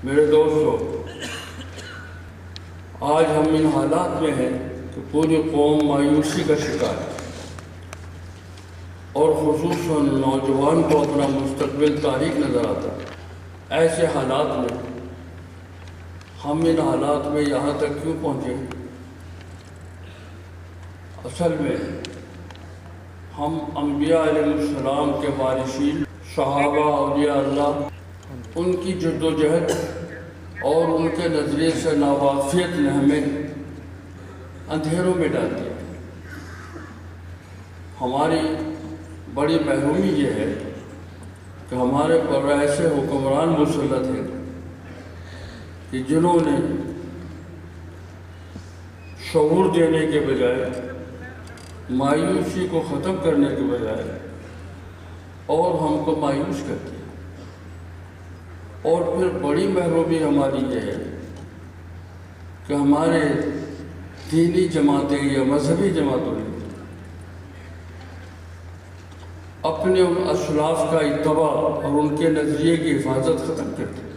میرے دوستو، آج ہم ان حالات میں ہیں کہ پوری قوم مایوسی کا شکار ہے، اور خصوصاً نوجوان کو اپنا مستقبل تاریک نظر آتا ہے۔ ایسے حالات میں ہم ان حالات میں یہاں تک کیوں پہنچے؟ اصل میں ہم انبیاء علیہ السلام کے وارثین، صحابہ، اولیاء اللہ، ان کی جد و جہد اور ان کے نظریے سے ناواقفیت نے ہمیں اندھیروں میں ڈال دیا۔ ہماری بڑی محرومی یہ ہے کہ ہمارے پر ایسے حکمران مسلط ہیں کہ جنہوں نے شعور دینے کے بجائے، مایوسی کو ختم کرنے کے بجائے اور ہم کو مایوس کر دیا۔ اور پھر بڑی محرومی ہماری یہ ہے کہ ہمارے دینی جماعتیں یا مذہبی جماعتوں نے اپنے ان اسلاف کا اتباع اور ان کے نظریے کی حفاظت ختم کر دی۔